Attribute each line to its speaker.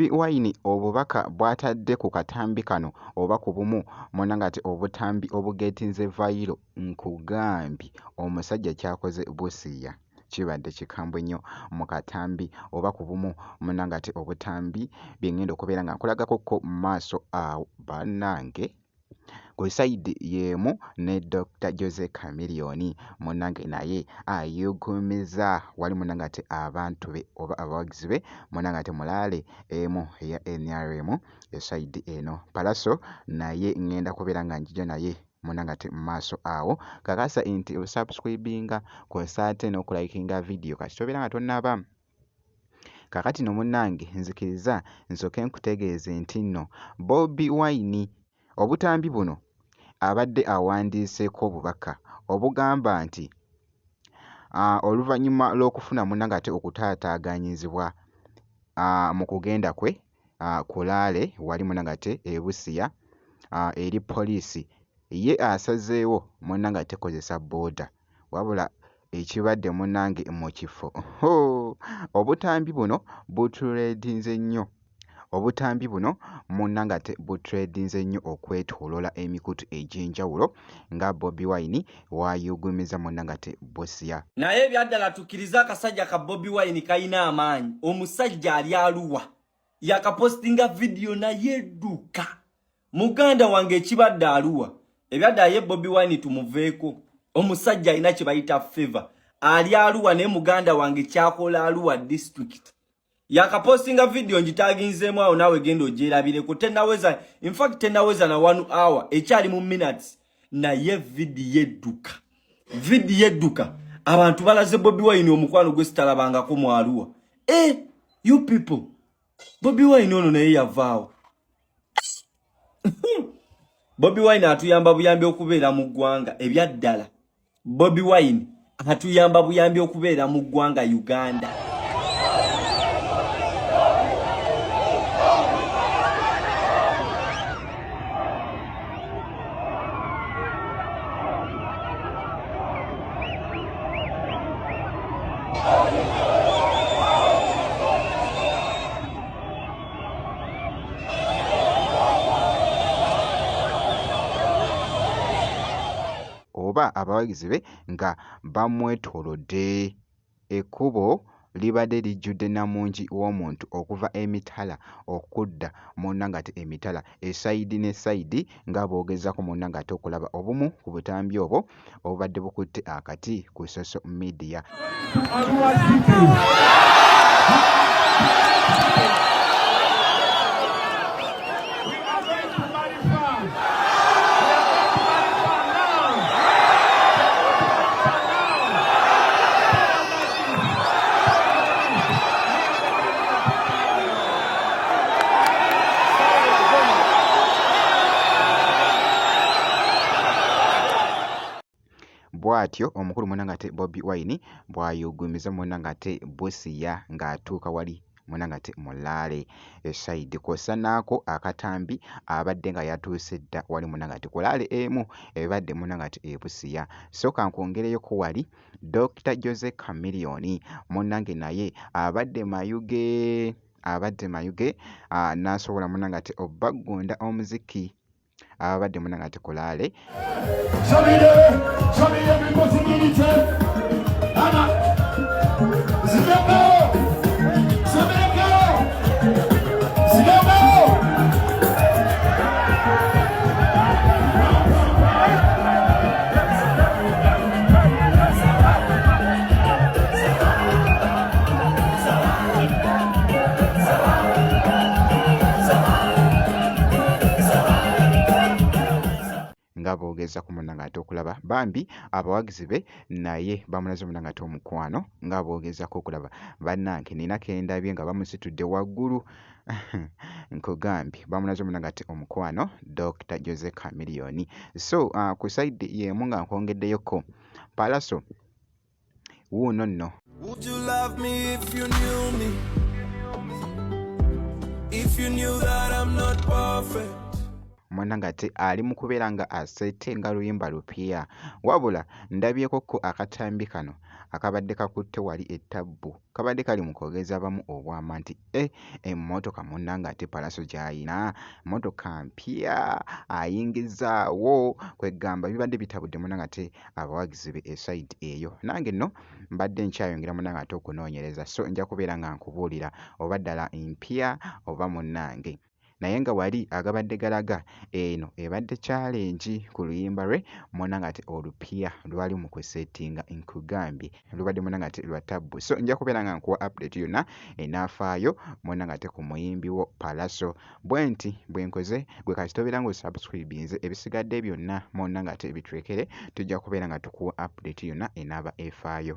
Speaker 1: Bobi Wine obubaka bw'atadde ku katambi kano oba ku bumu munnange ati obutambi obugeetinze vayiro nkugambye omusajja kyakoze busiya kibadde kikambwe nnyo mu katambi oba ku bumu munnange ati obutambi bye ŋŋenda okubeera nga nkulagakokko mu maaso awo bannange ku sayidi y'emu ne Dr. Jose Chameleone munnange naye ayugumiza wali munnange ati abantu be oba abawagizi be munnange ati mulaale emu eya NRM esayidi eno Palaso naye ŋŋenda kubeera nga njija naye munnange ati mu maaso awo kakasa nti osubscribinga kwosaate n'okulayikinga vidiyo kati tobeera nga tonnaba kakati no munnange nzikiriza nsooke nkutegeeze nti nno Bobi Wine obutambi buno abadde awandiiseeko obubaka obugamba nti oluvannyuma lw'okufuna munnange ate okutaataaganyizibwa mu kugenda kwe kulaale wali munnange ate ebusiya eri poliisi ye asazeewo munnange ate kozesa booda wabula ekibadde munnange mu kifo obutambi buno butuleedinze nnyo obutambi buno munnange ate butuleedinze nnyo okwetooloola emikutu egy'enjawulo nga Bobi Wine wayugumiza munnange ate bosiya
Speaker 2: naye ebyaddala tukkiriza akasajja ka Bobi Wine kayina amaanyi omusajja ali Arua yakapostinga vidiyo naye edduka muganda wange ekibadde Arua ebyaddala ye Bobi Wine tumuveeko omusajja alina kye bayita favor ali Arua naye muganda wange kyakola Arua district yakapostinga video njitaginzeemu awo nawe genda ogyerabireko tenaweza in fact tenaweza na 1 hour ekyali mu minutes naye video edduka abantu balaze Bobi Wine omukwano gwesitalabangako mu Arua you people Bobi Wine ono naye yavaawo Bobi Wine atuyamba buyambi okubeera mu ggwanga ebyaddala Bobi Wine atuyamba buyambi okubeera mu ggwanga Uganda
Speaker 1: oba abawagizi be nga bamwetoolodde ekkubo libadde lijjudde namungi w'omuntu okuva emitala okudda munnange ate emitala esayidi ne sayidi nga boogezako munnange ate okulaba obumu ku butambi obwo obubadde bukutte akati ku social media bw'atyo omukulu munnange ate Bobi Wine bw'ayugumiza munnange ate busiya ng'atuuka wali munnange ate mulaale esayidi kw'ossa naako akatambi abadde nga yatuuse dda wali munnange ate kulaale emu ebadde munnange ate ebusiya so kankwongereyoko wali Dr. Jose Chameleone munnange naye abadde mayuge n'asobola munnange ate obbaggonda omuziki abadde munnange ate kulaale nga boogeza ku munnange ate okulaba bambi abawagizi be naye bamulaze munnange ate omukwano nga boogezako okulaba bannange nina kendabye nga bamusitudde waggulu nkugambye bamulaze munnange ate omukwano Dr. Jose Chameleone so ku sayidi y'emu nga nkwongeddeyoko Palaso wuuno nno
Speaker 3: Would you love me if you knew me? If you knew that I'm not perfect
Speaker 1: mwana ng'ate ali mu kubeera nga aseetenga luyimba lupya wabula ndabyeko ko akatambi kano akabadde kakutte wali ettabbu kabadde kali mu kwogeza bamu obwama nti emmotoka munna ng'ate palaso gy'ayina mmotoka mpya ayingizaawo kwegamba bibadde bitabudde munna ng'ate abawagizi be esayidi eyo nange nno mbadde nkyayongera munna ng'ate okunoonyereza so nja kubeera nga nkubuulira oba ddala mpya oba munnange naye nga wali agabadde galaga eno ebadde challenge ku luyimba lwe mwonna ng'ate olupya lwali mu kusettinga nkugambye lubadde mwonna ng'ate lwa tabbu so nja kubeera nga nkuwa update yonna enaafaayo mwonna ng'ate ku muyimbi wo Palaso bwe nti bwe nkoze gwe kati tobeera ng'osubscribinze ebisigadde byonna mwonna ng'ate bitwekere tujja kubeera nga tukuwa update yonna enaaba efaayo.